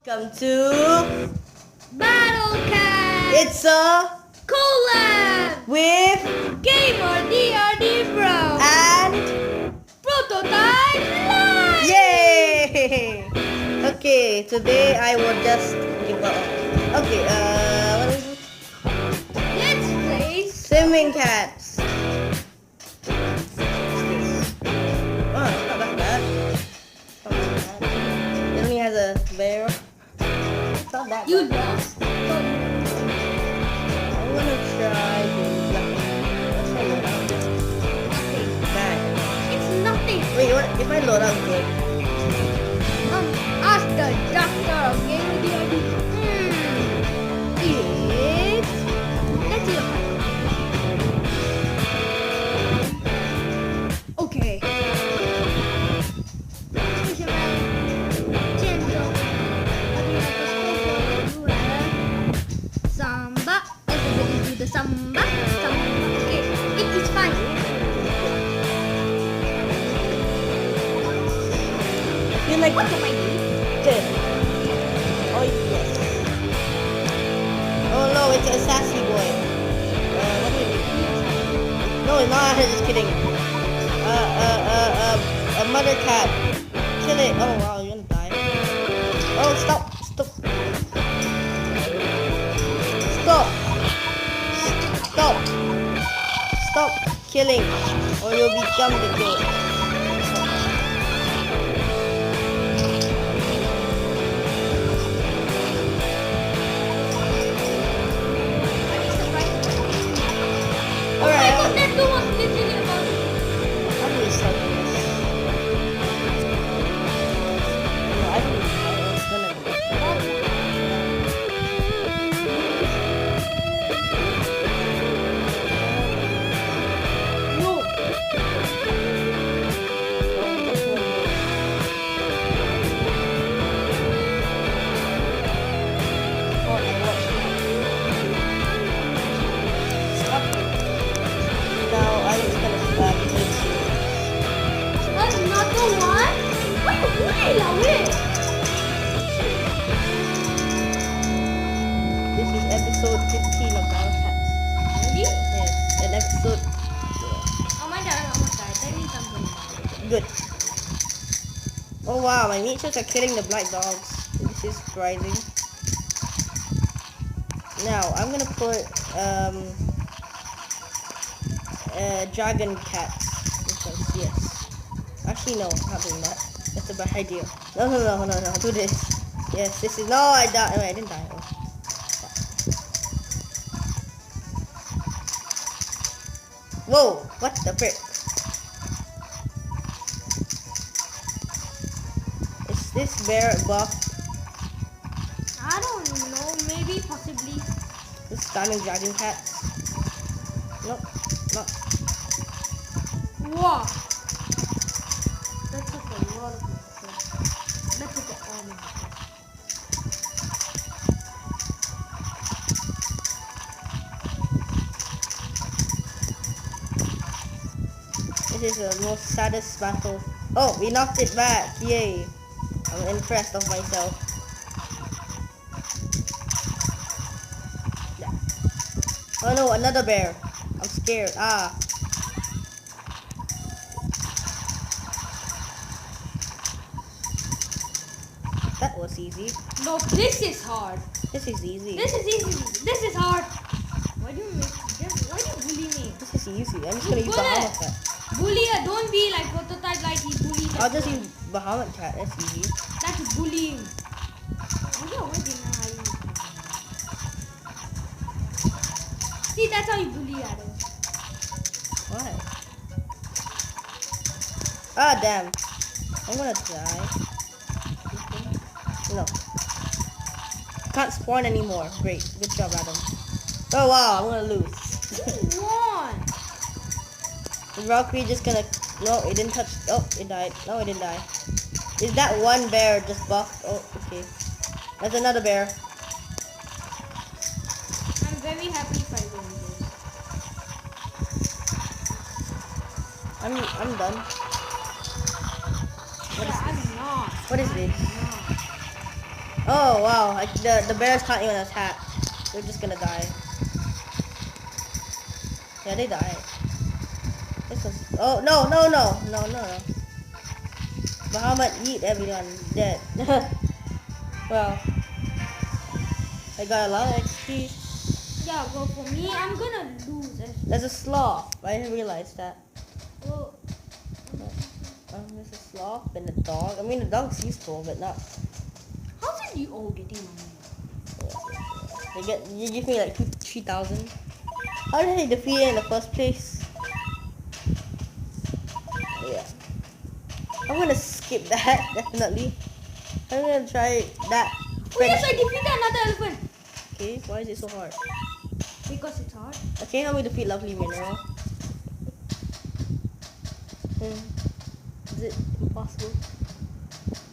Welcome to Battle Cat It's a Collab with Gamer DRD Bro and Prototype Live. yay! Okay, today I will just give up. Okay, what is it? Let's play Swimming cats. Oh, it's not that bad. It's not that bad. It only has a bear. It's not that You bad. lost. I'm gonna try to let's try load out. Nothing. Bad. It's nothing. Wait, what if I load out good? Ask the doctor of Gamer DRD. It's let's see. Okay. 为什么建筑Samba. Everybody do the samba. Samba. Okay, it is fine. You like What am I doing? this? Oh yes. Oh no, it's a sassy boy. What did he do? No, it's not. Just kidding. A mother cat. Kill it. Oh wow, you're gonna die. Oh, stop. Stop. Stop. Stop. Stop killing, or you'll become the kill. Oh my Alright. god, that door was literally about to. I'm really stuck in this. No, I don't know how it's gonna be. No. Oh, I watched it. Stop. Now I'm just gonna slap this. Another one? Wait, wait. This is episode 15 of Battle Cats. Ready? Yes, and episode Oh my god, that means I'm going to. good. Oh wow, my meatshoots are killing the black dogs. This is surprising. Now I'm gonna put dragon cats. Because yes. Actually no, not doing that. That's a bad idea. No, do this. Yes, this is no I died. Oh, I didn't die. Oh. Whoa, what the frick? Is this bear buffed? I don't know, maybe, possibly. This diamond dragon cats? Nope, not. Wow. That took a lot of effort. That took an army. This is the most saddest battle. Oh, we knocked it back. Yay. I'm impressed of myself. Yeah. Oh no, another bear. I'm scared. Ah. That was easy. No, this is hard. This is easy. This is easy. This is hard. Why do you bully me? This is easy. I'm just gonna use Bullet. Bahamut cat. Bully, don't be like prototype like he bullied. I'll just use Bahamut cat. That's easy. That's bullying. Oh yeah, why didn't I use? See, that's how you bully Adam. Why? Ah, damn. I'm gonna die. No. Can't spawn anymore. Great. Good job, Adam. Oh, wow. I'm gonna lose. You won. The Valkyrie just gonna... No, it didn't touch... Oh, it died. No, it didn't die. Is that one bear just buffed? Oh, okay. That's another bear. I'm very happy if I win this. I'm done. What is I'm not. What is this? Oh wow, the bears can't even attack. They're just gonna die. Yeah, they die. This was. Oh no no no no no no. Muhammad eat everyone dead. Well, I got a lot of XP. Yeah, well for me, I'm gonna lose. There's a sloth. I didn't realize that. Well, There's a sloth and a dog. I mean, the dog's useful, but not. how did you all getting money? You give me like 3,000. How did I defeat it in the first place? Yeah. I'm gonna skip that, definitely. I'm gonna try that. Oh yes, I defeated another elephant. Okay, why is it so hard? Because it's hard. Okay, help me defeat Lovely Mineral. Is it impossible?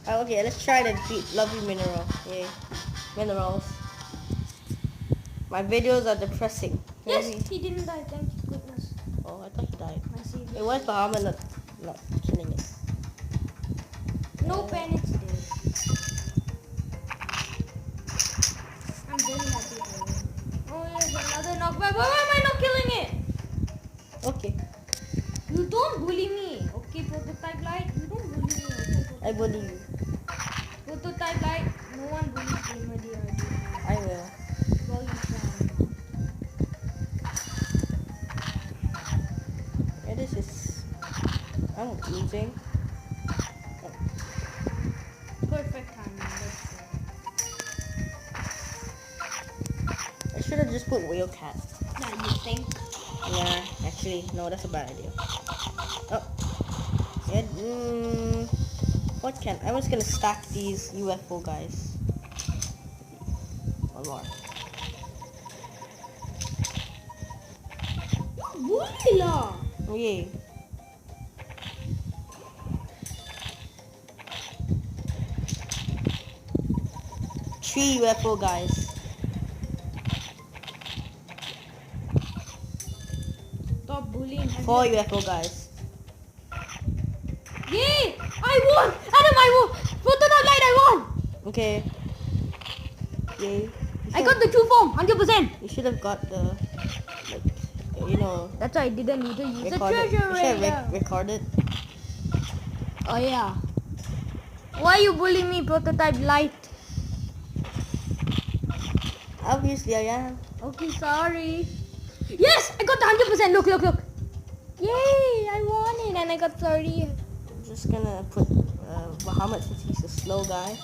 Okay, let's try to defeat Lovely Mineral. Yay. Minerals. My videos are depressing. Yes, Maybe. he didn't die. Thank goodness. Oh, I thought he died. I see. Wait, why is Bahama not killing it? No pen, it's dead. I'm very happy. Oh yes, another knockback. Why am I not killing it? Okay, You don't bully me. Okay, Prototype Light. You don't bully me. Okay, I bully you. Prototype Light. No one bullies Gamer dear. I will. Well, you try. Yeah, this is. I'm losing. Perfect timing. Let's go. I should have just put whale cat. Yeah, you think? Yeah, actually, no, that's a bad idea. Oh. Yeah, what can. I'm just gonna stack these UFO guys. A lot. Bully lah. Yay. Three UFO guys. Stop bullying. 4 UFO guys. Yay! I won! Adam, I won! Prototype Light, I won! Okay. Yay. I got the true form, 100%. You should have got the, like, you know, That's why I didn't need to use the recorded. treasure You should have radar. recorded. Oh yeah. Why you bully me, Prototype Light? Obviously, I am. Okay, sorry. Yes! I got the 100%. Look, look, look. Yay! I won it and I got 30. I'm just gonna put Muhammad since he's a slow guy.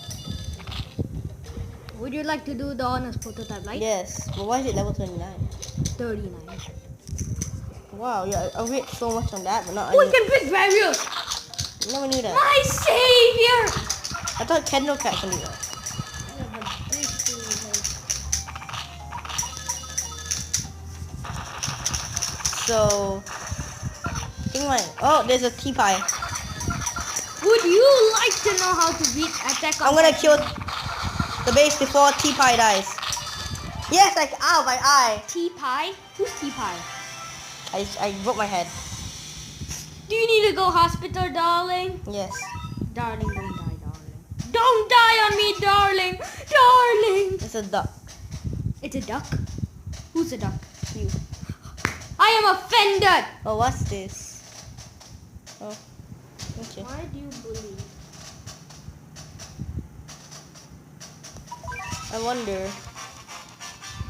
Would you like to do the honors, Prototype Light? Yes, but why is it level 29? 39. Wow, yeah, I read so much on that, but not Oh, on I can pick barriers! never knew that. My savior! I thought Kendall Cat can do that. So, think mine. Oh, there's a T-Pie. Would you like to know how to beat Attack on I'm gonna Titan? kill the base before T-Pie dies. Yes, like, ow, my eye. T-Pie? Who's T-Pie? I broke my head. Do you need to go hospital, darling? Yes. Darling, don't die, darling. Don't die on me, darling! Darling! It's a duck. It's a duck? Who's a duck? You. I am offended! Oh, what's this? Oh, okay. Why do you bully? I wonder.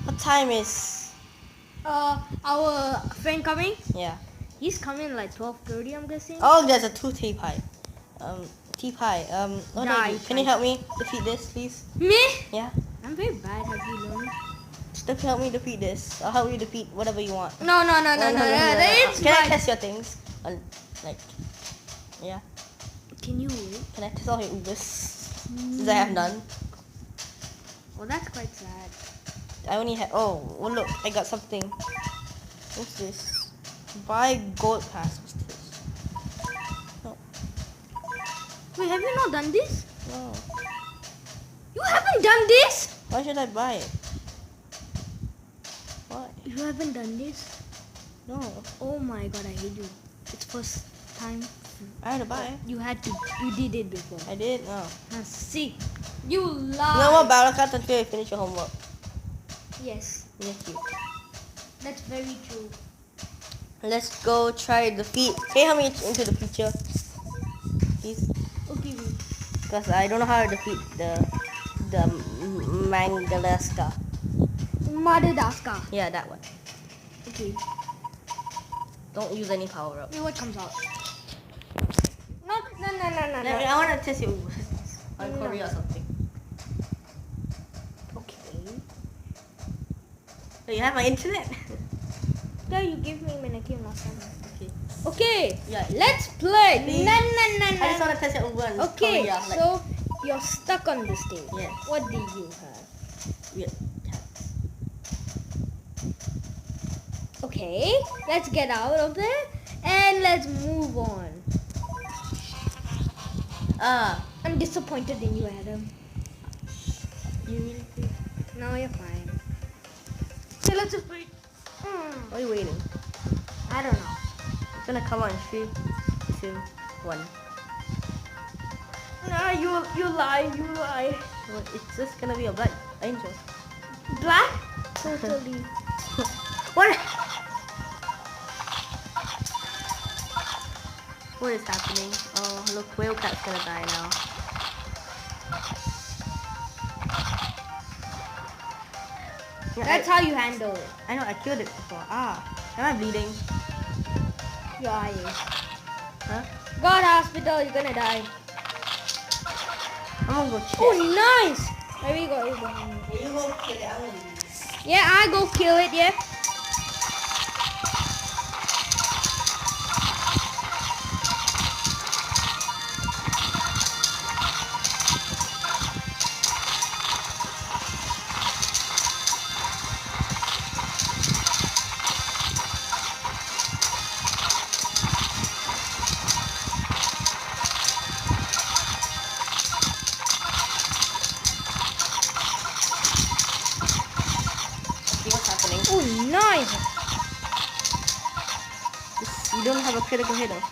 What time is? Our friend coming? Yeah. He's coming like 12:30, I'm guessing. Oh, there's a two T-Pie. T-Pie. What do I do? Die, Can you die. help me defeat this, please? Me? Yeah. I'm very bad. Have you learned? Just help me defeat this. I'll help you defeat whatever you want. No. It's Can I bad. test your things? Like, yeah. Can you wait? Can I test all your ubers? Since I have none. Well, that's quite sad. I only have. Oh, well, look, I got something. What's this? Buy gold pass. What's this? No. Wait, have you not done this? No. You haven't done this? Why should I buy it? Why? You haven't done this? No. Oh my god, I hate you. It's first time. I had to buy it. You had to. You did it before. I did. No. See. You lie. No more battle cards until you finish your homework. Yes, Yes, you. that's very true. Let's go try defeat. Can you help me into the future? Please. Okay, wait. Because I don't know how to defeat the Mangalaska. Madagascar. Yeah, that one. Okay. Don't use any power up. Wait, what comes out? No. I want to test you on No. Korea or something. Okay. Do you have my internet? Yeah, you gave me when I came last time. Okay. Okay. Yeah. Let's play. Please. No. I just want to test it over on Okay, Korea. Like, so you're stuck on this stage. Yes. What do you have? weird cats. Okay, let's get out of there and let's move on. I'm disappointed in you, Adam. You really think? No, you're fine. So let's just wait. Why are you waiting? I don't know. It's gonna come on 3, 2, 1. No, you lie. Well, it's just gonna be a black angel. Black? Totally. What? What is happening? Oh, look, whale cat's gonna die now. Yeah, That's how you handle it. I know, I killed it before. Am I bleeding? Your eyes. Huh? Go to hospital, you're gonna die. I'm gonna go check. Oh, nice! There we go. You go kill it, I'm gonna leave. Yeah, I go kill it, yeah. See what's happening. Oh, nice! You don't have a critical hit though.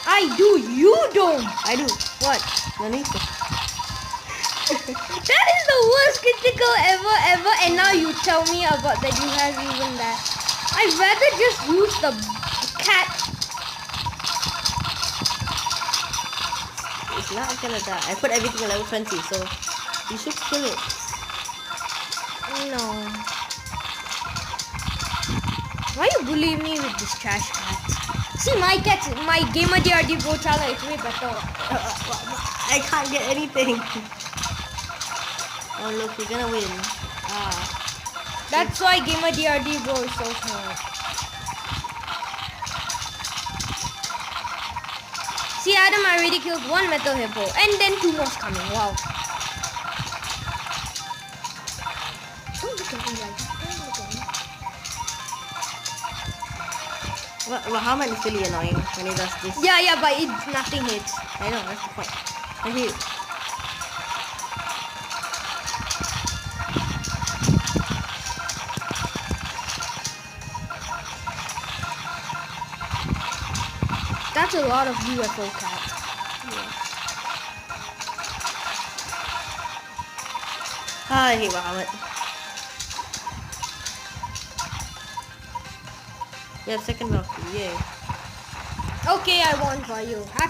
I do, you don't! I do. What? Nanika. That is the worst critical ever, and now you tell me about that you have even that. I'd rather just use the cat. It's not gonna die. I put everything on level 20, so you should kill it. No. Why you bullying me with this trash cat? See, my cat, my Gamer DRD Pro Chala is way better. I can't get anything. Oh look, we're gonna win. That's why Gamer DRD Bro is so smart. See, Adam, I already killed one metal hippo, and then 2 more coming. Wow. Don't look at me like that. Don't look at me. Well, Haman is really annoying when he does this. Yeah, but nothing hits. I know, that's the point. I hate it. That's a lot of UFO cats. I hate Bahamut. You have second Valkyrie, yay. Okay, I won for you. Happy.